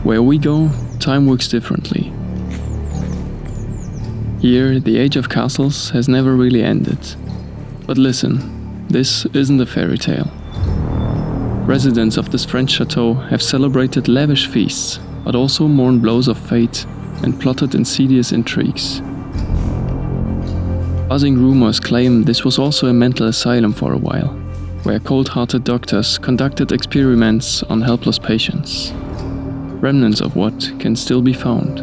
Where we go, time works differently. Here, the age of castles has never really ended. But listen, this isn't a fairy tale. Residents of this French chateau have celebrated lavish feasts, but also mourned blows of fate and plotted insidious intrigues. Buzzing rumors claim this was also a mental asylum for a while, where cold-hearted doctors conducted experiments on helpless patients. Remnants of what can still be found.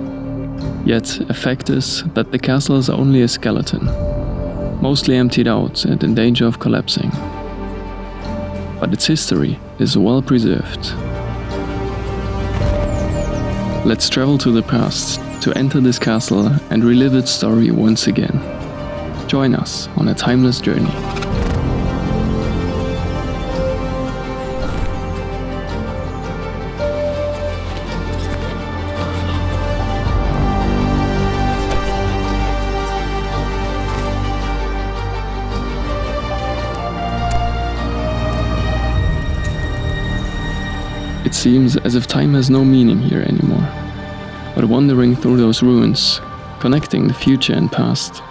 Yet, a fact is that the castle is only a skeleton, mostly emptied out and in danger of collapsing. But its history is well preserved. Let's travel to the past to enter this castle and relive its story once again. Join us on a timeless journey. It seems as if time has no meaning here anymore. But wandering through those ruins, connecting the future and past,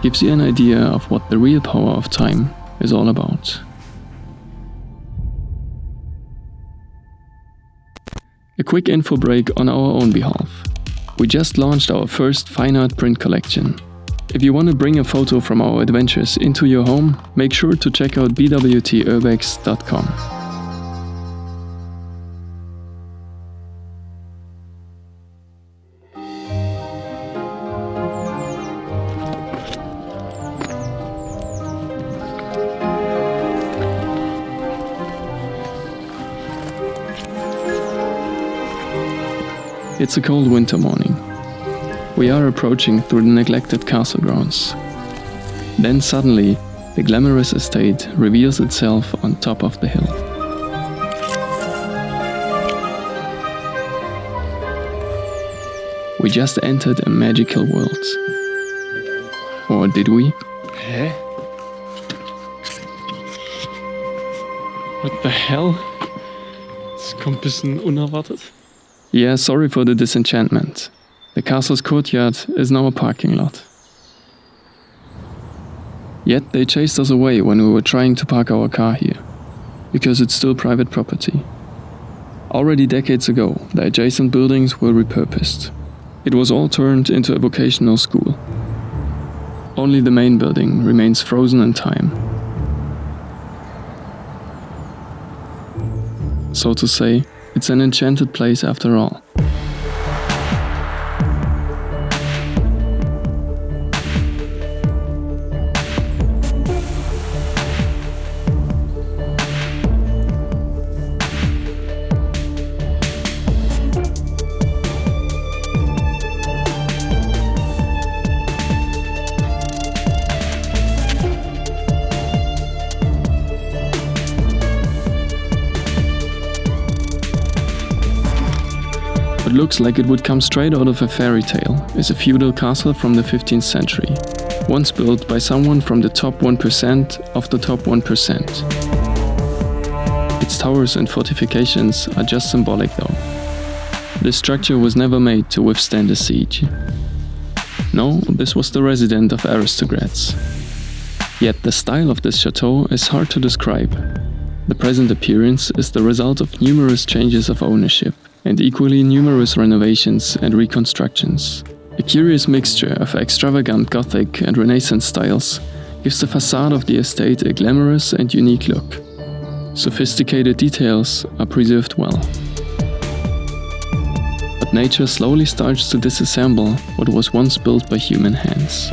gives you an idea of what the real power of time is all about. A quick info break on our own behalf. We just launched our first fine art print collection. If you want to bring a photo from our adventures into your home, make sure to check out bwturbex.com. It's a cold winter morning. We are approaching through the neglected castle grounds. Then suddenly, the glamorous estate reveals itself on top of the hill. We just entered a magical world. Or did we? Hä? What the hell? Das kommt ein bisschen unerwartet. Yeah, sorry for the disenchantment. The castle's courtyard is now a parking lot. Yet they chased us away when we were trying to park our car here, because it's still private property. Already decades ago, the adjacent buildings were repurposed. It was all turned into a vocational school. Only the main building remains frozen in time. So to say, it's an enchanted place after all. What looks like it would come straight out of a fairy tale is a feudal castle from the 15th century, once built by someone from the top 1% of the top 1%. Its towers and fortifications are just symbolic though. This structure was never made to withstand a siege. No, this was the residence of aristocrats. Yet the style of this chateau is hard to describe. The present appearance is the result of numerous changes of ownership, and equally numerous renovations and reconstructions. A curious mixture of extravagant Gothic and Renaissance styles gives the facade of the estate a glamorous and unique look. Sophisticated details are preserved well. But nature slowly starts to disassemble what was once built by human hands.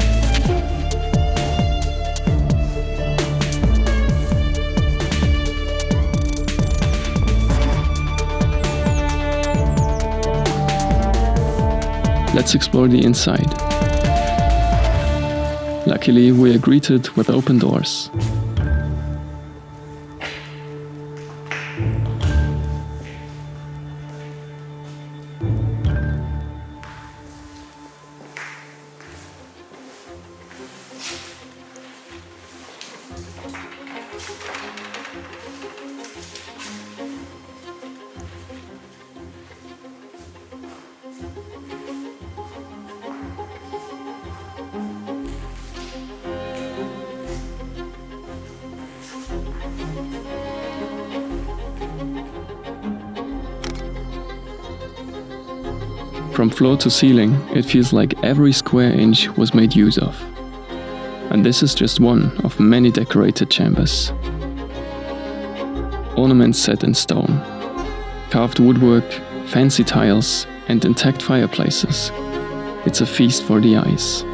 Let's explore the inside. Luckily, we are greeted with open doors. From floor to ceiling, it feels like every square inch was made use of. And this is just one of many decorated chambers. Ornaments set in stone, carved woodwork, fancy tiles, and intact fireplaces. It's a feast for the eyes.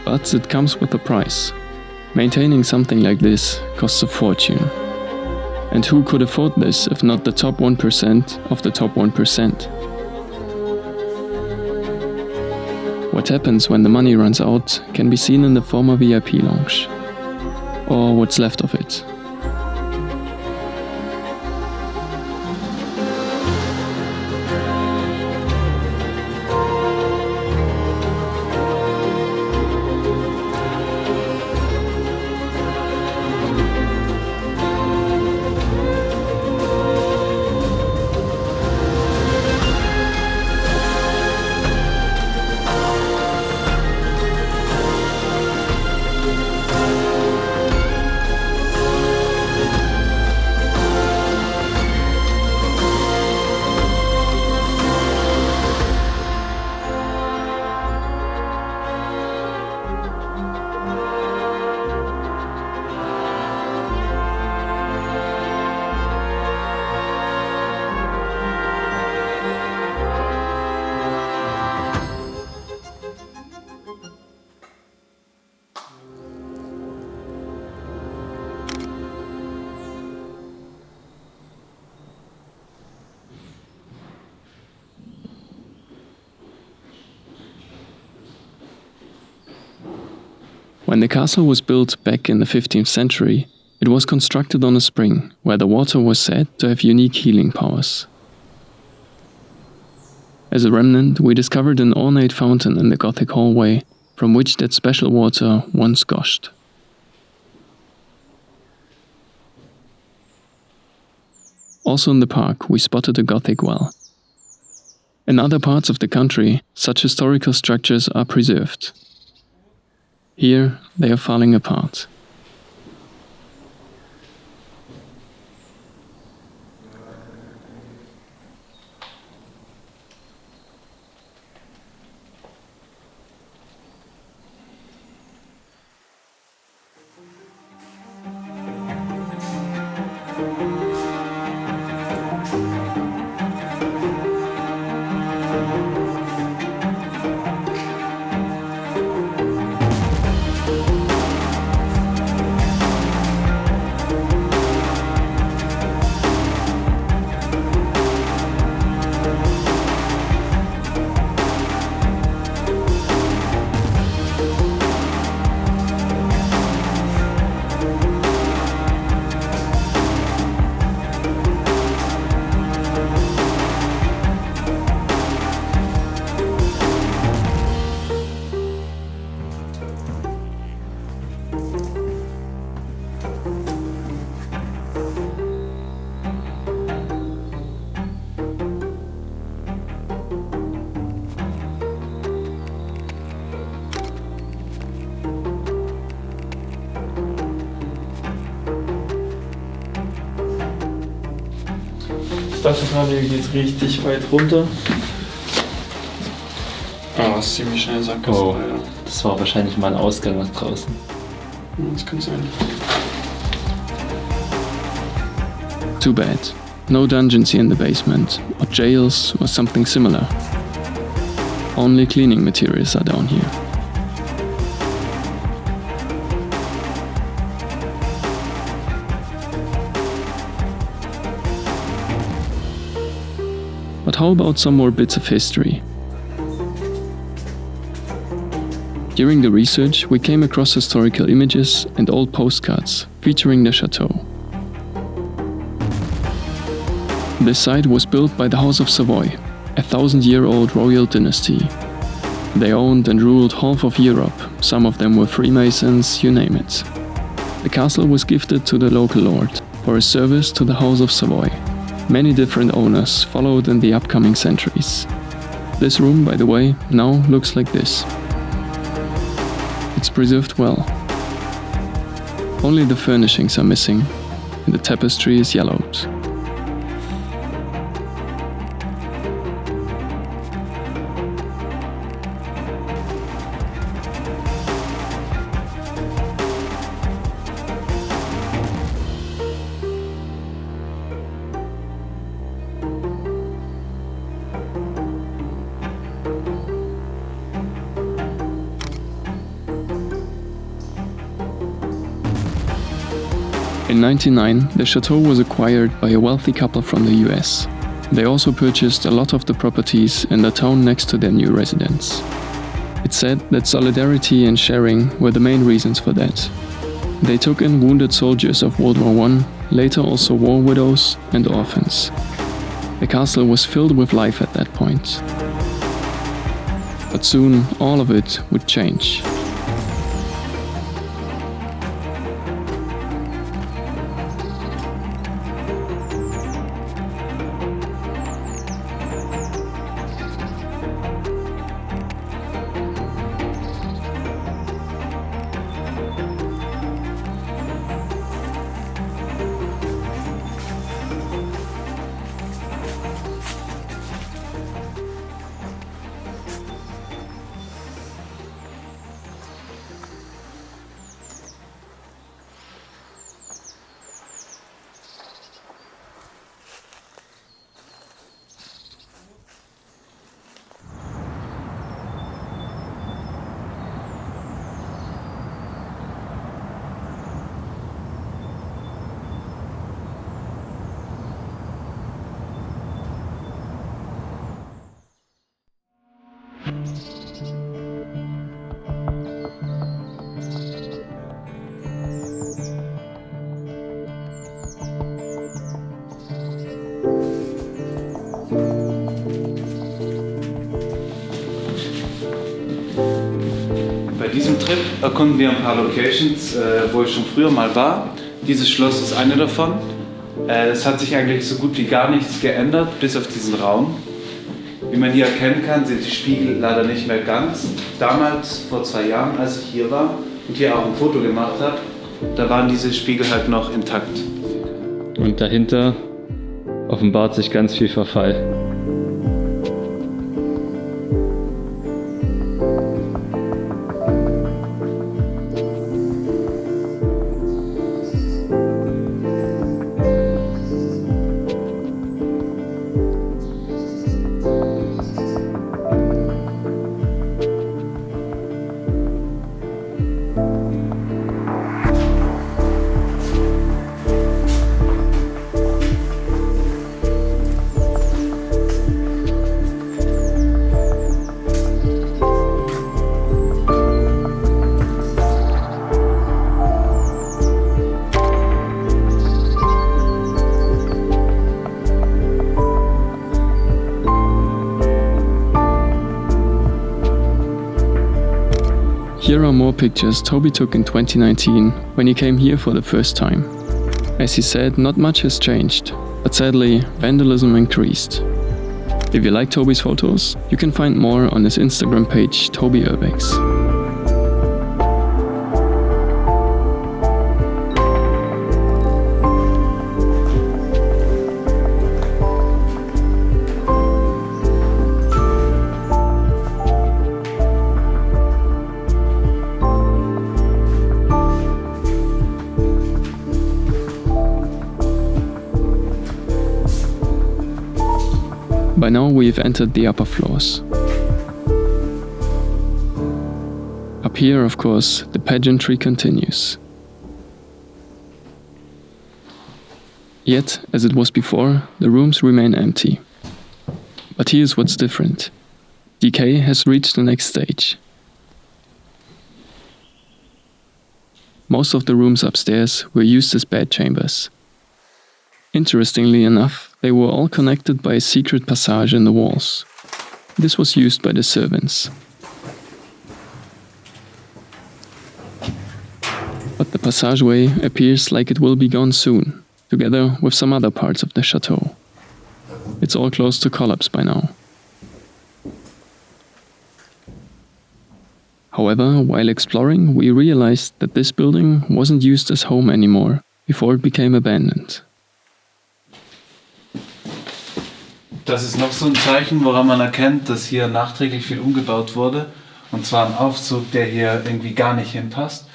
But it comes with a price. Maintaining something like this costs a fortune. And who could afford this if not the top 1% of the top 1%? What happens when the money runs out can be seen in the former VIP lounge, or what's left of it. When the castle was built back in the 15th century, it was constructed on a spring where the water was said to have unique healing powers. As a remnant, we discovered an ornate fountain in the Gothic hallway from which that special water once gushed. Also in the park, we spotted a Gothic well. In other parts of the country, such historical structures are preserved. Here, they are falling apart. Ich dachte gerade, hier geht's richtig weit runter. Aber es ist ziemlich schnell Sackgasse. Oh, das war wahrscheinlich mal ein Ausgang nach draußen. Ja, das kann sein. Too bad. No dungeons here in the basement, or jails, or something similar. Only cleaning materials are down here. But how about some more bits of history? During the research, we came across historical images and old postcards featuring the Château. This site was built by the House of Savoy, a 1,000-year-old royal dynasty. They owned and ruled half of Europe, some of them were Freemasons, you name it. The castle was gifted to the local lord for his service to the House of Savoy. Many different owners followed in the upcoming centuries. This room, by the way, now looks like this. It's preserved well. Only the furnishings are missing, and the tapestry is yellowed. In 1999, the chateau was acquired by a wealthy couple from the US. They also purchased a lot of the properties in the town next to their new residence. It's said that solidarity and sharing were the main reasons for that. They took in wounded soldiers of World War I, later also war widows and orphans. The castle was filled with life at that point. But soon all of it would change. Bei diesem Trip erkunden wir ein paar Locations, wo ich schon früher mal war. Dieses Schloss ist eine davon. Es hat sich eigentlich so gut wie gar nichts geändert, bis auf diesen Raum. Wie man hier erkennen kann, sind die Spiegel leider nicht mehr ganz. Damals, vor 2 Jahren, als ich hier war und hier auch ein Foto gemacht habe, da waren diese Spiegel halt noch intakt. Und dahinter offenbart sich ganz viel Verfall. Here are more pictures Toby took in 2019 when he came here for the first time. As he said, not much has changed, but sadly, vandalism increased. If you like Toby's photos, you can find more on his Instagram page, Toby Urbex. By now we have entered the upper floors. Up here, of course, the pageantry continues. Yet, as it was before, the rooms remain empty. But here's what's different. Decay has reached the next stage. Most of the rooms upstairs were used as bed chambers. Interestingly enough, they were all connected by a secret passage in the walls. This was used by the servants. But the passageway appears like it will be gone soon, together with some other parts of the chateau. It's all close to collapse by now. However, while exploring, we realized that this building wasn't used as home anymore before it became abandoned. Das ist noch so ein Zeichen, woran man erkennt, dass hier nachträglich viel umgebaut wurde. Und zwar ein Aufzug, der hier irgendwie gar nicht hinpasst.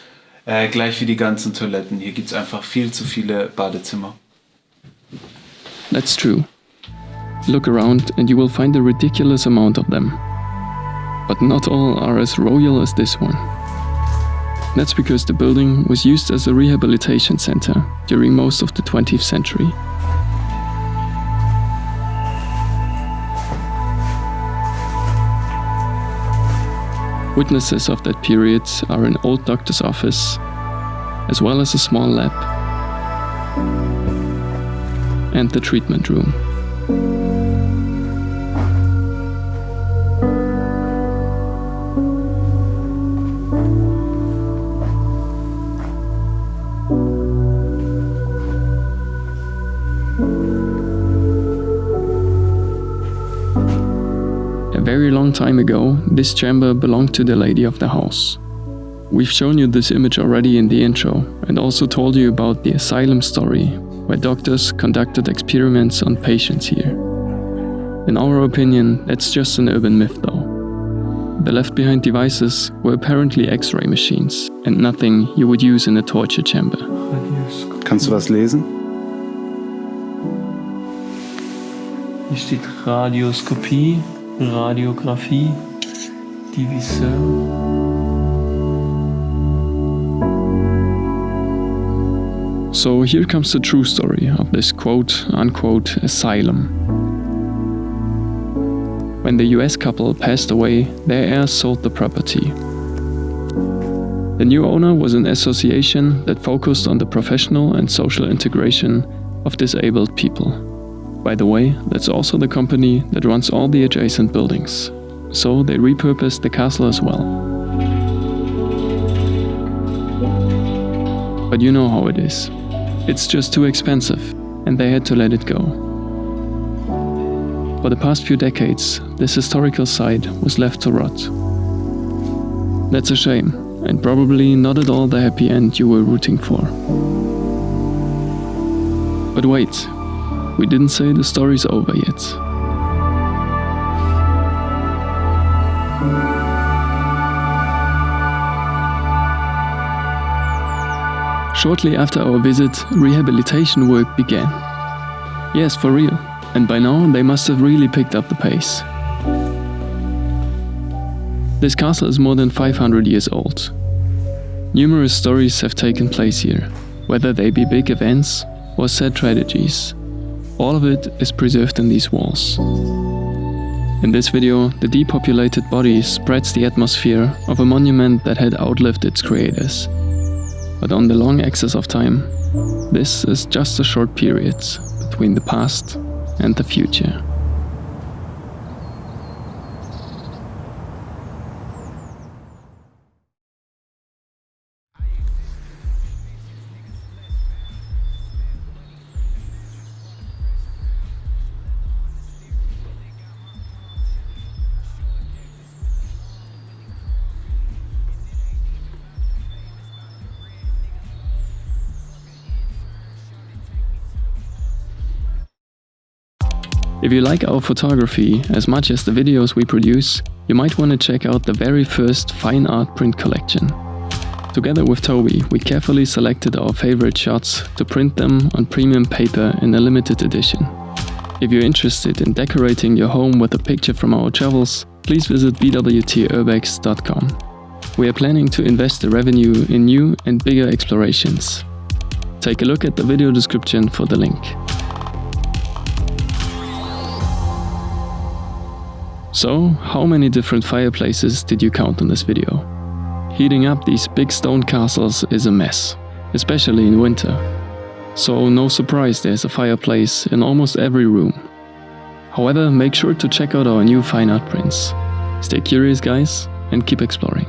Gleich wie die ganzen Toiletten. Hier gibt es einfach viel zu viele Badezimmer. That's true. Look around and you will find a ridiculous amount of them. But not all are as royal as this one. That's because the building was used as a rehabilitation center during most of the 20th century. Witnesses of that period are an old doctor's office, as well as a small lab, and the treatment room. A very long time ago, this chamber belonged to the lady of the house. We've shown you this image already in the intro, and also told you about the asylum story, where doctors conducted experiments on patients here. In our opinion, that's just an urban myth though. The left behind devices were apparently X-ray machines, and nothing you would use in a torture chamber. Kannst du was lesen? Hier steht Radioskopie, Radiographie, Diviseur. So here comes the true story of this quote-unquote asylum. When the US couple passed away, their heirs sold the property. The new owner was an association that focused on the professional and social integration of disabled people. By the way, that's also the company that runs all the adjacent buildings. So they repurposed the castle as well. But you know how it is. It's just too expensive, and they had to let it go. For the past few decades, this historical site was left to rot. That's a shame, and probably not at all the happy end you were rooting for. But wait, we didn't say the story's over yet. Shortly after our visit, rehabilitation work began. Yes, for real. And by now they must have really picked up the pace. This castle is more than 500 years old. Numerous stories have taken place here, whether they be big events or sad tragedies. All of it is preserved in these walls. In this video, the depopulated body spreads the atmosphere of a monument that had outlived its creators. But on the long axis of time, this is just a short period between the past and the future. If you like our photography as much as the videos we produce, you might want to check out the very first fine art print collection. Together with Toby, we carefully selected our favorite shots to print them on premium paper in a limited edition. If you're interested in decorating your home with a picture from our travels, please visit bwturbex.com. We are planning to invest the revenue in new and bigger explorations. Take a look at the video description for the link. So, how many different fireplaces did you count on this video? Heating up these big stone castles is a mess, especially in winter. So no surprise there's a fireplace in almost every room. However, make sure to check out our new fine art prints. Stay curious guys, and keep exploring.